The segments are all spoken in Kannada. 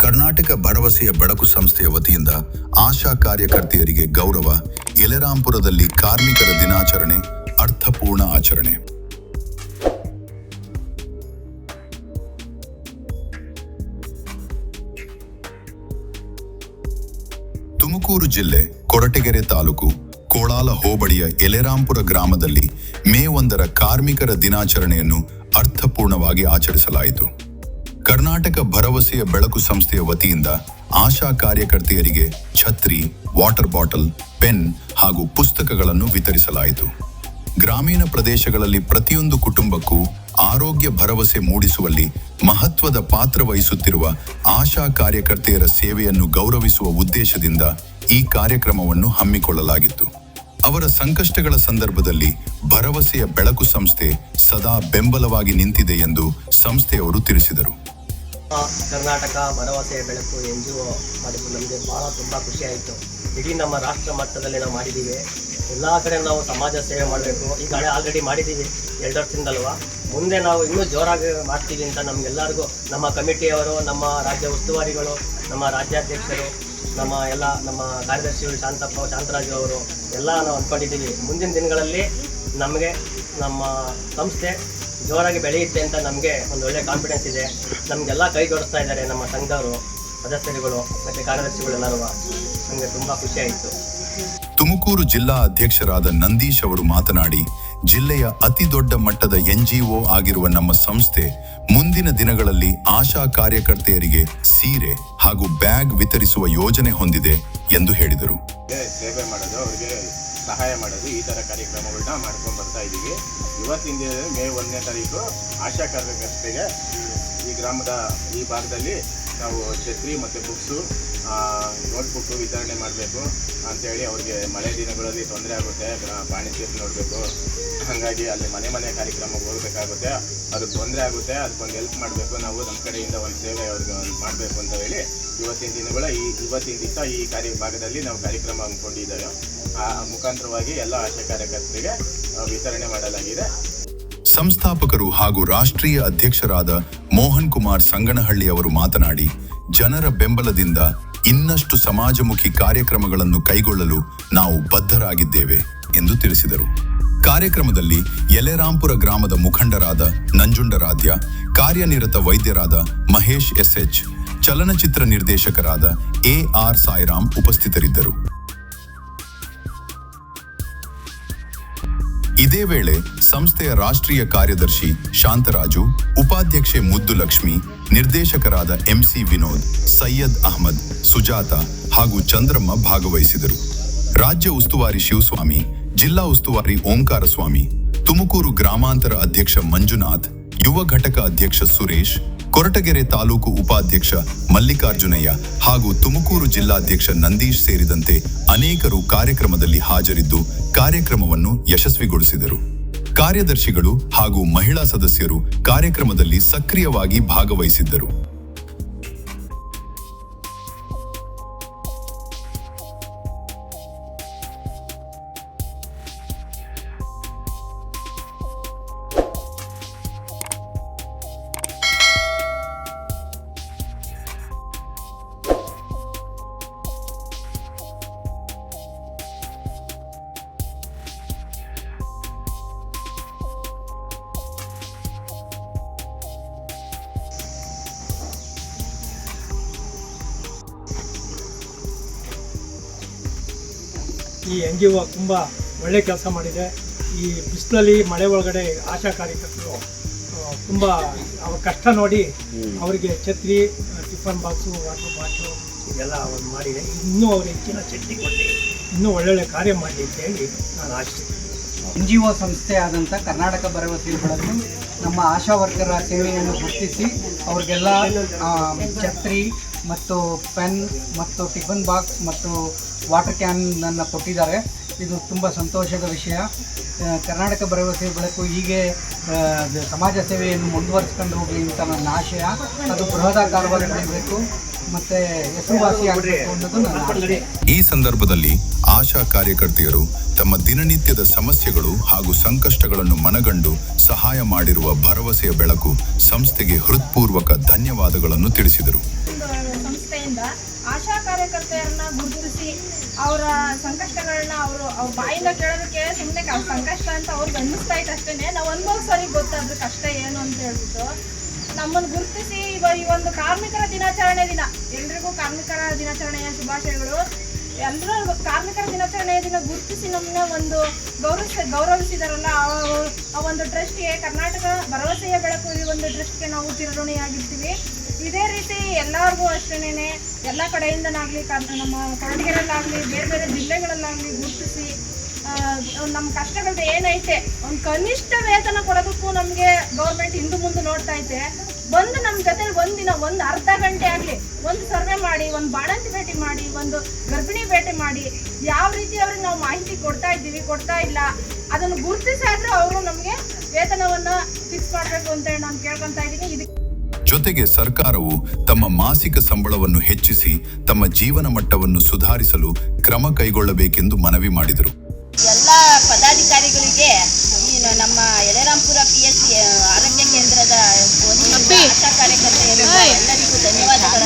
ಕರ್ನಾಟಕ ಭರವಸೆಯ ಬೆಳಕು ಸಂಸ್ಥೆಯ ವತಿಯಿಂದ ಆಶಾ ಕಾರ್ಯಕರ್ತೆಯರಿಗೆ ಗೌರವ. ಯಲೆರಾಂಪುರದಲ್ಲಿ ಕಾರ್ಮಿಕರ ದಿನಾಚರಣೆ ಅರ್ಥಪೂರ್ಣ ಆಚರಣೆ. ತುಮಕೂರು ಜಿಲ್ಲೆ ಕೊರಟಗೆರೆ ತಾಲೂಕು ಕೋಳಾಲ ಹೋಬಳಿಯ ಯಲೆರಾಂಪುರ ಗ್ರಾಮದಲ್ಲಿ ಮೇ 1ರ ಕಾರ್ಮಿಕರ ದಿನಾಚರಣೆಯನ್ನು ಅರ್ಥಪೂರ್ಣವಾಗಿ ಆಚರಿಸಲಾಯಿತು. ಕರ್ನಾಟಕ ಭರವಸೆಯ ಬೆಳಕು ಸಂಸ್ಥೆಯ ವತಿಯಿಂದ ಆಶಾ ಕಾರ್ಯಕರ್ತೆಯರಿಗೆ ಛತ್ರಿ, ವಾಟರ್ ಬಾಟಲ್, ಪೆನ್ ಹಾಗೂ ಪುಸ್ತಕಗಳನ್ನು ವಿತರಿಸಲಾಯಿತು. ಗ್ರಾಮೀಣ ಪ್ರದೇಶಗಳಲ್ಲಿ ಪ್ರತಿಯೊಂದು ಕುಟುಂಬಕ್ಕೂ ಆರೋಗ್ಯ ಭರವಸೆ ಮೂಡಿಸುವಲ್ಲಿ ಮಹತ್ವದ ಪಾತ್ರ ವಹಿಸುತ್ತಿರುವ ಆಶಾ ಕಾರ್ಯಕರ್ತೆಯರ ಸೇವೆಯನ್ನು ಗೌರವಿಸುವ ಉದ್ದೇಶದಿಂದ ಈ ಕಾರ್ಯಕ್ರಮವನ್ನು ಹಮ್ಮಿಕೊಳ್ಳಲಾಗಿತ್ತು. ಅವರ ಸಂಕಷ್ಟಗಳ ಸಂದರ್ಭದಲ್ಲಿ ಭರವಸೆಯ ಬೆಳಕು ಸಂಸ್ಥೆ ಸದಾ ಬೆಂಬಲವಾಗಿ ನಿಂತಿದೆ ಎಂದು ಸಂಸ್ಥೆಯವರು ತಿಳಿಸಿದರು. ಕರ್ನಾಟಕ ಭರವಸೆಯ ಬೆಳಕು NGO ಮಾಡಿದ್ದು ನಮಗೆ ತುಂಬ ಖುಷಿ ಆಯಿತು. ಇಡೀ ನಮ್ಮ ರಾಷ್ಟ್ರ ಮಟ್ಟದಲ್ಲಿ ನಾವು ಮಾಡಿದ್ದೀವಿ. ಎಲ್ಲ ಕಡೆ ನಾವು ಸಮಾಜ ಸೇವೆ ಮಾಡಬೇಕು. ಈಗ ಆಲ್ರೆಡಿ ಮಾಡಿದ್ದೀವಿ 2 ವರ್ಷದಿಂದಲ್ವಾ. ಮುಂದೆ ನಾವು ಇನ್ನೂ ಜೋರಾಗಿ ಮಾಡ್ತೀವಿ ಅಂತ ನಮಗೆಲ್ಲರಿಗೂ ನಮ್ಮ ಕಮಿಟಿಯವರು, ನಮ್ಮ ರಾಜ್ಯ ಉಸ್ತುವಾರಿಗಳು, ನಮ್ಮ ರಾಜ್ಯಾಧ್ಯಕ್ಷರು, ನಮ್ಮ ಕಾರ್ಯದರ್ಶಿಗಳು ಶಾಂತರಾಜು ಅವರು ಎಲ್ಲ ನಾವು ಅಂದ್ಕೊಂಡಿದ್ದೀವಿ. ಮುಂದಿನ ದಿನಗಳಲ್ಲಿ ನಮಗೆ ನಮ್ಮ ಸಂಸ್ಥೆ ಜೋರಾಗಿ ಬೆಳೆಯುತ್ತೆ ಅಂತ ನಮಗೆ ಒಂದು ಒಳ್ಳೆಯ ಕಾನ್ಫಿಡೆನ್ಸ್ ಇದೆ. ನಮಗೆಲ್ಲ ಕೈ ಜೋಡಿಸ್ತಾ ಇದ್ದಾರೆ ನಮ್ಮ ಸಂಘದವರು, ಸದಸ್ಯರುಗಳು ಮತ್ತು ಕಾರ್ಯದರ್ಶಿಗಳೆಲ್ಲರೂ. ನಮಗೆ ತುಂಬ ಖುಷಿಯಾಯಿತು. ತುಮಕೂರು ಜಿಲ್ಲಾ ಅಧ್ಯಕ್ಷರಾದ ನಂದೀಶ್ ಅವರು ಮಾತನಾಡಿ, ಜಿಲ್ಲೆಯ ಅತಿ ದೊಡ್ಡ ಮಟ್ಟದ NGO ಆಗಿರುವ ನಮ್ಮ ಸಂಸ್ಥೆ ಮುಂದಿನ ದಿನಗಳಲ್ಲಿ ಆಶಾ ಕಾರ್ಯಕರ್ತೆಯರಿಗೆ ಸೀರೆ ಹಾಗೂ ಬ್ಯಾಗ್ ವಿತರಿಸುವ ಯೋಜನೆ ಹೊಂದಿದೆ ಎಂದು ಹೇಳಿದರು. ಸೇವೆ ಮಾಡೋದು, ಅವರಿಗೆ ಸಹಾಯ ಮಾಡೋದು, ಈ ಥರ ಕಾರ್ಯಕ್ರಮಗಳನ್ನ ಮಾಡ್ಕೊಂಡು ಬರ್ತಾ ಇದ್ದೀವಿ. ಇವತ್ತಿನ ಮೇ 1ನೇ ತಾರೀಕು ಆಶಾ ಕಾರ್ಯಕರ್ತೆಗೆ ಈ ಗ್ರಾಮದ ಈ ಭಾಗದಲ್ಲಿ ನಾವು ಛತ್ರಿ ಮತ್ತು ಬುಕ್ಸು, ನೋಟ್ಬುಕ್ಕು ವಿತರಣೆ ಮಾಡಬೇಕು ಅಂಥೇಳಿ. ಅವ್ರಿಗೆ ಮಳೆ ದಿನಗಳಲ್ಲಿ ತೊಂದರೆ ಆಗುತ್ತೆ, ಪಾಣಿ ಸೇರಿ ನೋಡಬೇಕು, ಹಾಗಾಗಿ ಅಲ್ಲಿ ಮನೆ ಕಾರ್ಯಕ್ರಮಕ್ಕೆ ಹೋಗಬೇಕಾಗುತ್ತೆ, ಅದಕ್ಕೆ ತೊಂದರೆ ಆಗುತ್ತೆ, ಅದಕ್ಕೊಂದು ಹೆಲ್ಪ್ ಮಾಡಬೇಕು. ನಾವು ನಮ್ಮ ಕಡೆಯಿಂದ ಒಂದು ಸೇವೆ ಅವ್ರಿಗೆ ಮಾಡಬೇಕು ಅಂತ ಹೇಳಿ ಇವತ್ತಿನ ದಿವಸ ಈ ಭಾಗದಲ್ಲಿ ನಾವು ಕಾರ್ಯಕ್ರಮ ಹಮ್ಮಿಕೊಂಡಿದ್ದೇವೆ. ಆ ಮುಖಾಂತರವಾಗಿ ಎಲ್ಲ ಆಶಾ ಕಾರ್ಯಕರ್ತರಿಗೆ ವಿತರಣೆ ಮಾಡಲಾಗಿದೆ. ಸಂಸ್ಥಾಪಕರು ಹಾಗೂ ರಾಷ್ಟ್ರೀಯ ಅಧ್ಯಕ್ಷರಾದ ಮೋಹನ್ ಕುಮಾರ್ ಸಂಗನಹಳ್ಳಿ ಅವರು ಮಾತನಾಡಿ, ಜನರ ಬೆಂಬಲದಿಂದ ಇನ್ನಷ್ಟು ಸಮಾಜಮುಖಿ ಕಾರ್ಯಕ್ರಮಗಳನ್ನು ಕೈಗೊಳ್ಳಲು ನಾವು ಬದ್ಧರಾಗಿದ್ದೇವೆ ಎಂದು ತಿಳಿಸಿದರು. ಕಾರ್ಯಕ್ರಮದಲ್ಲಿ ಯಲೆರಾಂಪುರ ಗ್ರಾಮದ ಮುಖಂಡರಾದ ನಂಜುಂಡರಾಧ್ಯ, ಕಾರ್ಯನಿರತ ವೈದ್ಯರಾದ ಮಹೇಶ್ SH, ಚಲನಚಿತ್ರ ನಿರ್ದೇಶಕರಾದ AR ಸಾಯಿರಾಮ್ ಉಪಸ್ಥಿತರಿದ್ದರು. ಇದೇ ವೇಳೆ ಸಂಸ್ಥೆಯ ರಾಷ್ಟ್ರೀಯ ಕಾರ್ಯದರ್ಶಿ ಶಾಂತರಾಜು, ಉಪಾಧ್ಯಕ್ಷೆ ಮುದ್ದುಲಕ್ಷ್ಮಿ, ನಿರ್ದೇಶಕರಾದ MC ವಿನೋದ್, ಸೈಯದ್ ಅಹ್ಮದ್, ಸುಜಾತ ಹಾಗೂ ಚಂದ್ರಮ್ಮ ಭಾಗವಹಿಸಿದರು. ರಾಜ್ಯ ಉಸ್ತುವಾರಿ ಶಿವಸ್ವಾಮಿ, ಜಿಲ್ಲಾ ಉಸ್ತುವಾರಿ ಓಂಕಾರ ಸ್ವಾಮಿ, ತುಮಕೂರು ಗ್ರಾಮಾಂತರ ಅಧ್ಯಕ್ಷ ಮಂಜುನಾಥ್, ಯುವ ಘಟಕ ಅಧ್ಯಕ್ಷ ಸುರೇಶ್, ಕೊರಟಗೆರೆ ತಾಲೂಕು ಉಪಾಧ್ಯಕ್ಷ ಮಲ್ಲಿಕಾರ್ಜುನಯ್ಯ ಹಾಗೂ ತುಮಕೂರು ಜಿಲ್ಲಾಧ್ಯಕ್ಷ ನಂದೀಶ್ ಸೇರಿದಂತೆ ಅನೇಕರು ಕಾರ್ಯಕ್ರಮದಲ್ಲಿ ಹಾಜರಿದ್ದು ಕಾರ್ಯಕ್ರಮವನ್ನು ಯಶಸ್ವಿಗೊಳಿಸಿದರು. ಕಾರ್ಯದರ್ಶಿಗಳು ಹಾಗೂ ಮಹಿಳಾ ಸದಸ್ಯರು ಕಾರ್ಯಕ್ರಮದಲ್ಲಿ ಸಕ್ರಿಯವಾಗಿ ಭಾಗವಹಿಸಿದ್ದರು. ಈ NGO ತುಂಬ ಒಳ್ಳೆ ಕೆಲಸ ಮಾಡಿದೆ. ಈ ಬಿಸಿಲಲ್ಲಿ ಮಳೆ ಒಳಗಡೆ ಆಶಾ ಕಾರ್ಯಕರ್ತರು ತುಂಬ ಅವ್ರ ಕಷ್ಟ ನೋಡಿ ಅವರಿಗೆ ಛತ್ರಿ, ಟಿಫನ್ ಬಾಕ್ಸು, ವಾಟರ್ ಬಾಟ್ಲು ಇದೆಲ್ಲ ಅವ್ರು ಮಾಡಿದೆ. ಇನ್ನೂ ಅವ್ರಿಗೆ ಹೆಚ್ಚಿನ ಶಕ್ತಿ ಕೊಟ್ಟು ಇನ್ನೂ ಒಳ್ಳೊಳ್ಳೆ ಕಾರ್ಯ ಮಾಡಿ ಅಂತ ಹೇಳಿ ನಾನು ಆಶಿಸ್ತೀನಿ. NGO ಸಂಸ್ಥೆ ಆದಂಥ ಕರ್ನಾಟಕ ಭರವಸೆಯ ಬೆಳಕು ನಮ್ಮ ಆಶಾ ವರ್ಕರ ಸೇವೆಯನ್ನು ಗುರುತಿಸಿ ಅವ್ರಿಗೆಲ್ಲ ಛತ್ರಿ ಮತ್ತು ಪೆನ್ ಮತ್ತು ಟಿಫನ್ ಬಾಕ್ಸ್ ಮತ್ತು ವಾಟರ್ ಕ್ಯಾನನ್ನು ಕೊಟ್ಟಿದ್ದಾರೆ. ಇದು ತುಂಬ ಸಂತೋಷದ ವಿಷಯ. ಕರ್ನಾಟಕ ಭರವಸೆಯ ಬೆಳಕು ಹೀಗೆ ಸಮಾಜ ಸೇವೆಯನ್ನು ಮುಂದುವರಿಸ್ಕೊಂಡು ಹೋಗಲಿ ಅಂತ ನನ್ನ ಆಶಯ. ಅದು ಬೃಹದಾಕಾರವಾಗಿ ಬೆಳೀಬೇಕು. ಮತ್ತು ಹೆಸರುವಾಸಿ ಆಗಬೇಕು ಅನ್ನೋದು ನನ್ನ ಆಸೆ. ಈ ಸಂದರ್ಭದಲ್ಲಿ ಆಶಾ ಕಾರ್ಯಕರ್ತೆಯರು ತಮ್ಮ ದಿನನಿತ್ಯದ ಸಮಸ್ಯೆಗಳು ಹಾಗೂ ಸಂಕಷ್ಟಗಳನ್ನು ಮನಗಂಡು ಸಹಾಯ ಮಾಡಿರುವ ಭರವಸೆಯ ಬೆಳಕು ಸಂಸ್ಥೆಗೆ ಹೃತ್ಪೂರ್ವಕ ಧನ್ಯವಾದಗಳನ್ನು ತಿಳಿಸಿದರು. ಸಂಸ್ಥೆಯಿಂದ ಆಶಾ ಕಾರ್ಯಕರ್ತೆಯರನ್ನ ಗುರುತಿಸಿ ಅವರ ಸಂಕಷ್ಟಗಳನ್ನ ಅವ್ರ ಬಾಯಿಂದ ಕೇಳೋದಕ್ಕೆ ಸುಮ್ಮನೆ ಸಂಕಷ್ಟ ಅಂತ ಅವ್ರಿಗೆ ಅನ್ನಿಸ್ತಾ ಇತ್ತು ಅಷ್ಟೇ. ನಾವು ಅನುಭವಿಸೋರಿಗೆ ಗೊತ್ತಾದ್ರೆ ಕಷ್ಟ ಏನು ಅಂತ ಹೇಳ್ಬಿಟ್ಟು ನಮ್ಮನ್ನು ಗುರುತಿಸಿ ಈ ಒಂದು ಕಾರ್ಮಿಕರ ದಿನಾಚರಣೆ ದಿನ ಎಲ್ರಿಗೂ ಕಾರ್ಮಿಕರ ದಿನಾಚರಣೆಯ ಶುಭಾಶಯಗಳು. ಎಲ್ಲರೂ ಕಾರ್ಮಿಕರ ದಿನಾಚರಣೆಯ ದಿನ ಗುರುತಿಸಿ ನಮ್ಮನ್ನ ಒಂದು ಗೌರವಿಸಿದಾರಲ್ಲ ಆ ಒಂದು ಟ್ರಸ್ಟ್ಗೆ, ಕರ್ನಾಟಕ ಭರವಸೆಯ ಬೆಳಕು ಈ ಒಂದು ಟ್ರಸ್ಟ್ಗೆ ನಾವು ಚಿರಋಣಿಯಾಗಿರ್ತೀವಿ. ಇದೇ ರೀತಿ ಎಲ್ಲರಿಗೂ ಅಷ್ಟೇನೆ ಎಲ್ಲ ಕಡೆಯಿಂದನಾಗಲಿ ನಮ್ಮ ಕೊರಟಗೆರೆಯಲ್ಲಾಗಲಿ ಬೇರೆ ಬೇರೆ ಜಿಲ್ಲೆಗಳಲ್ಲಾಗಲಿ ಗುರುತಿಸಿ ನಮ್ಮ ಕಷ್ಟಗಳದ್ದು ಏನೈತೆ ಒಂದು ಕನಿಷ್ಠ ವೇತನ ಕೊಡೋದಕ್ಕೂ ನಮಗೆ ಗೌರ್ಮೆಂಟ್ ಹಿಂದೆ ಮುಂದೆ ನೋಡ್ತಾ ಐತೆ. ಬಂದು ನಮ್ಮ ಜೊತೆಲಿ ಒಂದಿನ ಒಂದು ಅರ್ಧ ಗಂಟೆ ಆಗಲಿ ಒಂದು ಸರ್ವೆ ಮಾಡಿ, ಒಂದು ಬಾಣಂತಿ ಭೇಟಿ ಮಾಡಿ, ಒಂದು ಗರ್ಭಿಣಿ ಭೇಟಿ ಮಾಡಿ, ಯಾವ ರೀತಿ ಅವ್ರಿಗೆ ನಾವು ಮಾಹಿತಿ ಕೊಡ್ತಾ ಇಲ್ಲ ಅದನ್ನು ಗುರುತಿಸಾದ್ರೂ ಅವರು ನಮಗೆ ವೇತನವನ್ನು ಫಿಕ್ಸ್ ಮಾಡಬೇಕು ಅಂತೇಳಿ ನಾನು ಕೇಳ್ಕೊತಾ ಇದ್ದೀನಿ. ಜೊತೆಗೆ ಸರ್ಕಾರವು ತಮ್ಮ ಮಾಸಿಕ ಸಂಬಳವನ್ನು ಹೆಚ್ಚಿಸಿ ತಮ್ಮ ಜೀವನ ಮಟ್ಟವನ್ನು ಸುಧಾರಿಸಲು ಕ್ರಮ ಕೈಗೊಳ್ಳಬೇಕೆಂದು ಮನವಿ ಮಾಡಿದರು. ಎಲ್ಲ ಪದಾಧಿಕಾರಿಗಳಿಗೆ ನಮ್ಮ ಯಳರಾಂಪುರ PSC ಆರೋಗ್ಯ ಕೇಂದ್ರದ ಆಶಾ ಕಾರ್ಯಕರ್ತೆಯರು ಎಲ್ಲರಿಗೂ ಧನ್ಯವಾದಗಳು.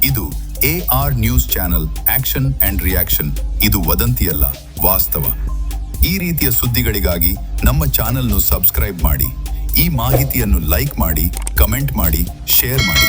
ಇದು AR news channel action and reaction. ಇದು ವದಂತಿಯಲ್ಲ, ವಾಸ್ತವ. ಈ ರೀತಿಯ ಸುದ್ದಿಗಳಿಗಾಗಿ ನಮ್ಮ ಚಾನೆಲ್ను ಸಬ್ಸ್ಕ್ರೈಬ್ ಮಾಡಿ. ಈ ಮಾಹಿತಿಯನ್ನು ಲೈಕ್ ಮಾಡಿ, ಕಮೆಂಟ್ ಮಾಡಿ, ಶೇರ್ ಮಾಡಿ.